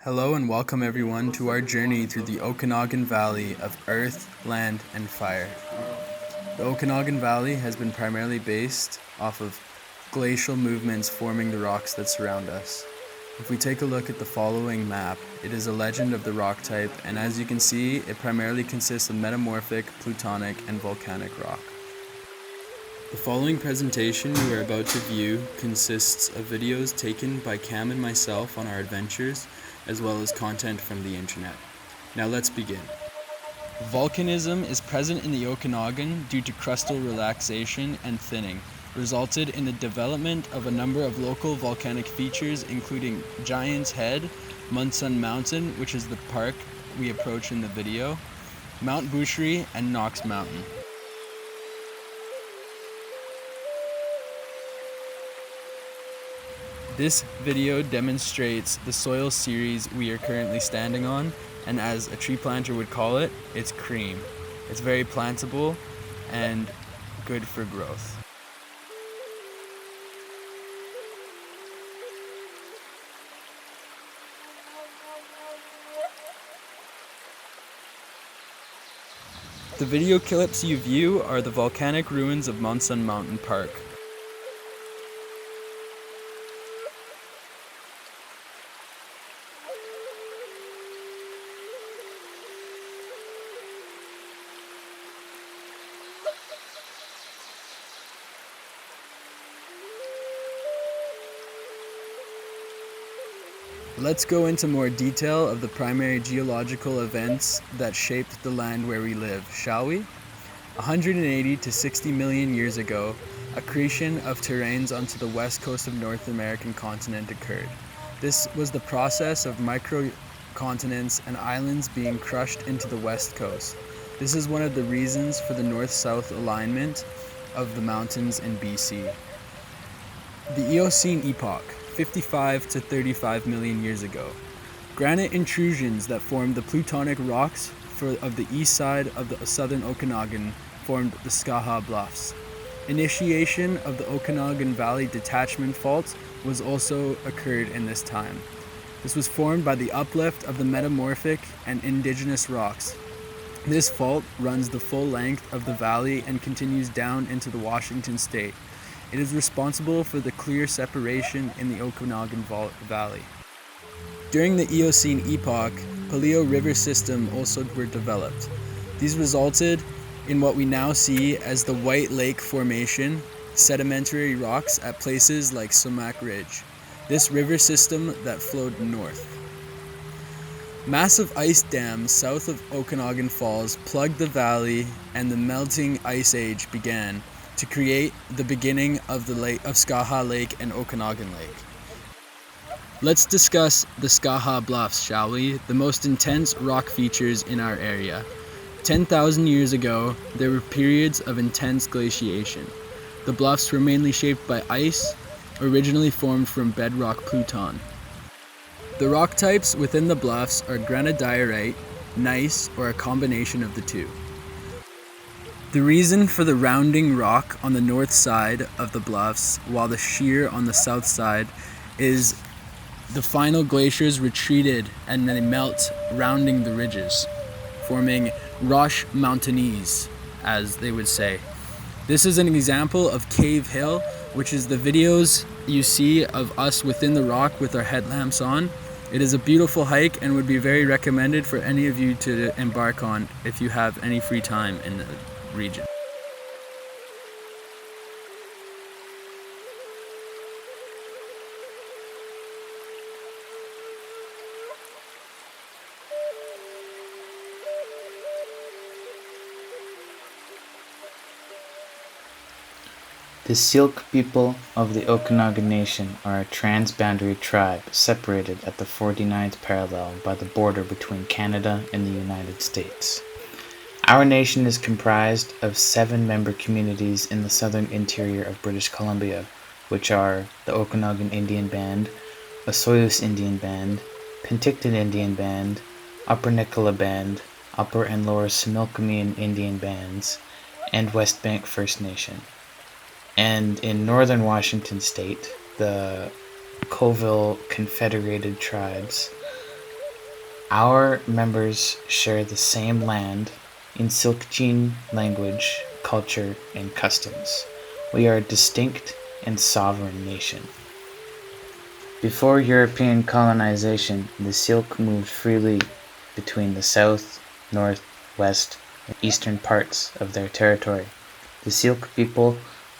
Hello and welcome everyone to our journey through the Okanagan Valley of Earth, Land, and Fire. The Okanagan Valley has been primarily based off of glacial movements forming the rocks that surround us. If we take a look at the following map, it is a legend of the rock type, and as you can see, it primarily consists of metamorphic, plutonic, and volcanic rock. The following presentation you are about to view consists of videos taken by Cam and myself on our adventures, as well as content from the internet. Now let's begin. Volcanism is present in the Okanagan due to crustal relaxation and thinning, resulted in the development of a number of local volcanic features including Giant's Head, Munson Mountain, which is the park we approach in the video, Mount Boucherie, and Knox Mountain. This video demonstrates the soil series we are currently standing on, and as a tree planter would call it, it's cream. It's very plantable and good for growth. The video clips you view are the volcanic ruins of Munson Mountain Park. Let's go into more detail of the primary geological events that shaped the land where we live, shall we? 180 to 60 million years ago, accretion of terrains onto the west coast of North American continent occurred. This was the process of microcontinents and islands being crushed into the west coast. This is one of the reasons for the north-south alignment of the mountains in BC. The Eocene epoch, 55 to 35 million years ago. Granite intrusions that formed the plutonic rocks of the east side of the southern Okanagan formed the Skaha Bluffs. Initiation of the Okanagan Valley Detachment Fault was also occurred in this time. This was formed by the uplift of the metamorphic and indigenous rocks. This fault runs the full length of the valley and continues down into the Washington state. It is responsible for the clear separation in the Okanagan Valley. During the Eocene epoch, Paleo river system also were developed. These resulted in what we now see as the White Lake Formation, sedimentary rocks at places like Sumac Ridge. This river system that flowed north. Massive ice dams south of Okanagan Falls plugged the valley, and the melting ice age began to create the beginning of the lake of Skaha Lake and Okanagan Lake. Let's discuss the Skaha Bluffs, shall we? The most intense rock features in our area. 10,000 years ago, there were periods of intense glaciation. The bluffs were mainly shaped by ice, originally formed from bedrock pluton. The rock types within the bluffs are granodiorite, gneiss, or a combination of the two. The reason for the rounding rock on the north side of the bluffs, while the shear on the south side, is the final glaciers retreated and they melt, rounding the ridges, forming roche mountainese, as they would say. This is an example of Cave Hill, which is the videos you see of us within the rock with our headlamps on. It is a beautiful hike and would be very recommended for any of you to embark on if you have any free time in the region. The Syilx people of the Okanagan Nation are a transboundary tribe separated at the 49th parallel by the border between Canada and the United States. Our nation is comprised of 7 member communities in the southern interior of British Columbia, which are the Okanagan Indian Band, Osoyoos Indian Band, Penticton Indian Band, Upper Nicola Band, Upper and Lower Similkameen Indian Bands, and West Bank First Nation. And in northern Washington state, the Colville Confederated Tribes Our members share the same land in Silkjin language, culture, and customs. We are a distinct and sovereign nation. Before European colonization, the Silk moved freely between the south, north, west, and eastern parts of their territory. The Silk people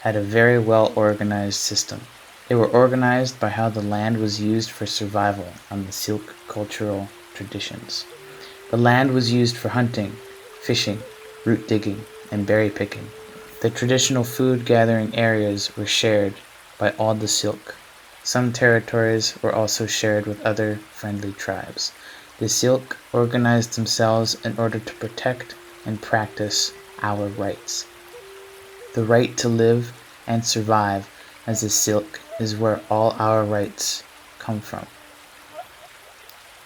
had a very well organized system. They were organized by how the land was used for survival on the Silk cultural traditions. The land was used for hunting, fishing, root digging, and berry picking. The traditional food gathering areas were shared by all the Silk. Some territories were also shared with other friendly tribes. The Silk organized themselves in order to protect and practice our rights. The right to live and survive as a Silk is where all our rights come from.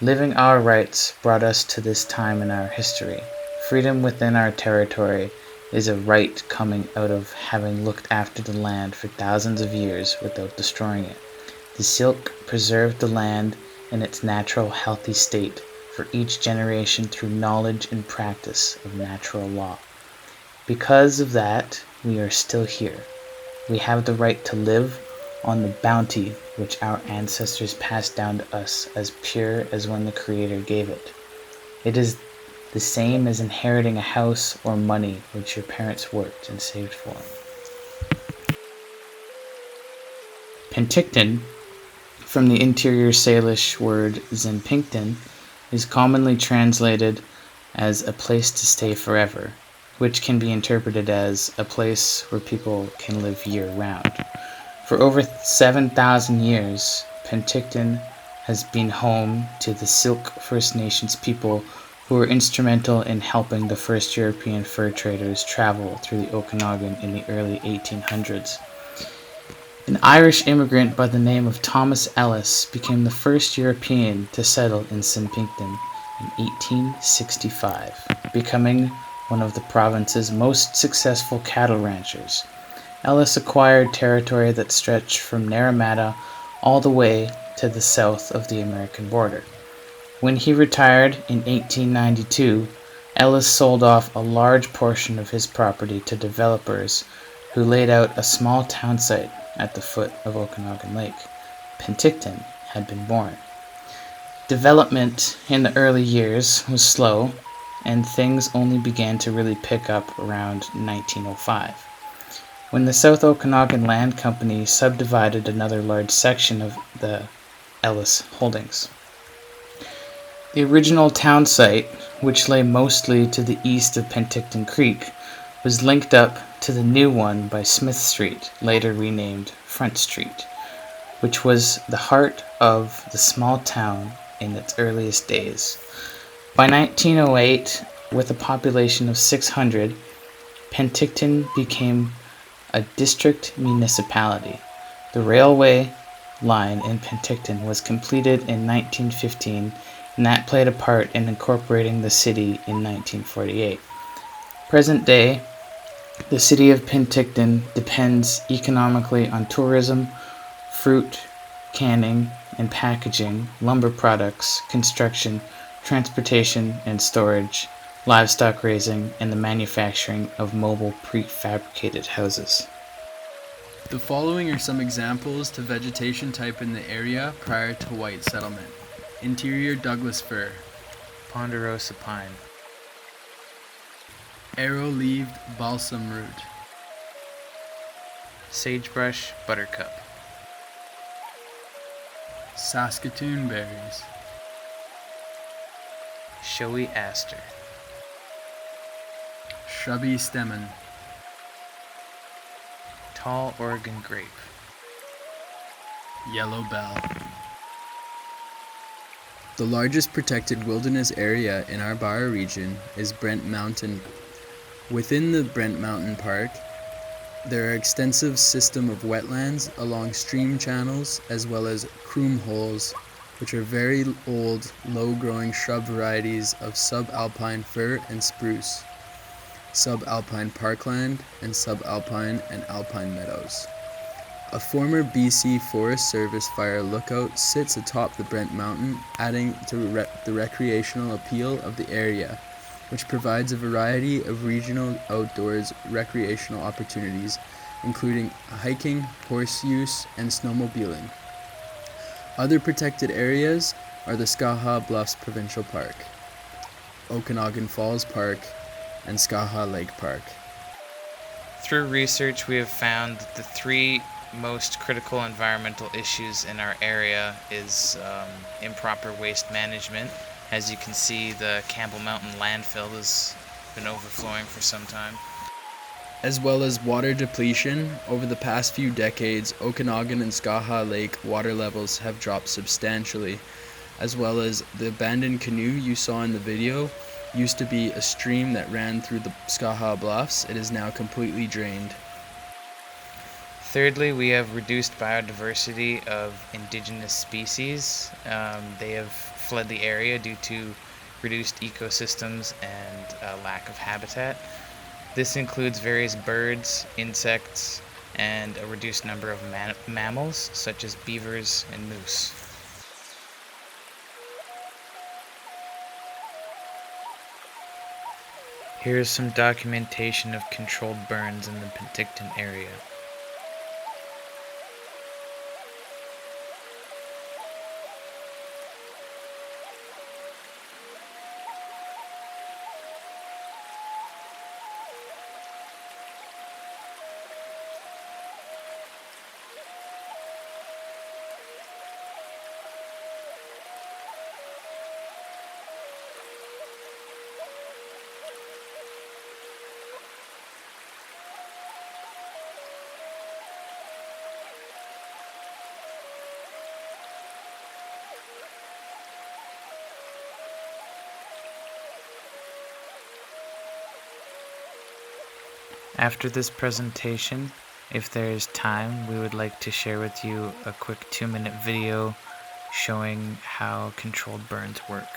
Living our rights brought us to this time in our history. Freedom within our territory is a right coming out of having looked after the land for thousands of years without destroying it. The Silk preserved the land in its natural healthy state for each generation through knowledge and practice of natural law. Because of that, we are still here. We have the right to live on the bounty which our ancestors passed down to us as pure as when the Creator gave it. It is the same as inheriting a house or money which your parents worked and saved for. Penticton, from the interior Salish word Zinpinkton, is commonly translated as a place to stay forever, which can be interpreted as a place where people can live year-round. For over 7,000 years, Penticton has been home to the Silk First Nations people who were instrumental in helping the first European fur traders travel through the Okanagan in the early 1800s. An Irish immigrant by the name of Thomas Ellis became the first European to settle in Zinpinkton in 1865, becoming one of the province's most successful cattle ranchers. Ellis acquired territory that stretched from Naramata all the way to the south of the American border. When he retired in 1892, Ellis sold off a large portion of his property to developers who laid out a small town site at the foot of Okanagan Lake. Penticton had been born. Development in the early years was slow, and things only began to really pick up around 1905, when the South Okanagan Land Company subdivided another large section of the Ellis holdings. The original town site, which lay mostly to the east of Penticton Creek, was linked up to the new one by Smith Street, later renamed Front Street, which was the heart of the small town in its earliest days. By 1908, with a population of 600, Penticton became a district municipality. The railway line in Penticton was completed in 1915, and that played a part in incorporating the city in 1948. Present day, the city of Penticton depends economically on tourism, fruit, canning and packaging, lumber products, construction, transportation and storage, livestock raising, and the manufacturing of mobile prefabricated houses. The following are some examples to vegetation type in the area prior to white settlement. Interior Douglas fir, Ponderosa pine, arrow-leaved balsam root, sagebrush buttercup, Saskatoon berries, showy aster, shrubby stemon, tall Oregon grape, yellow bell. The largest protected wilderness area in our bioregion is Brent Mountain. Within the Brent Mountain Park, there are extensive system of wetlands along stream channels as well as croom holes, which are very old, low-growing shrub varieties of subalpine fir and spruce, subalpine parkland, and subalpine and alpine meadows. A former BC Forest Service fire lookout sits atop the Brent Mountain, adding to the recreational appeal of the area, which provides a variety of regional outdoors recreational opportunities, including hiking, horse use, and snowmobiling. Other protected areas are the Skaha Bluffs Provincial Park, Okanagan Falls Park, and Skaha Lake Park. Through research, we have found that the three most critical environmental issues in our area is improper waste management. As you can see, the Campbell Mountain landfill has been overflowing for some time. As well as water depletion. Over the past few decades, Okanagan and Skaha Lake water levels have dropped substantially, as well as the abandoned canoe you saw in the video used to be a stream that ran through the Skaha Bluffs. It is now completely drained. Thirdly, we have reduced biodiversity of indigenous species. They have fled the area due to reduced ecosystems and lack of habitat. This includes various birds, insects, and a reduced number of mammals, such as beavers and moose. Here is some documentation of controlled burns in the Penticton area. After this presentation, if there is time, we would like to share with you a quick 2-minute video showing how controlled burns work.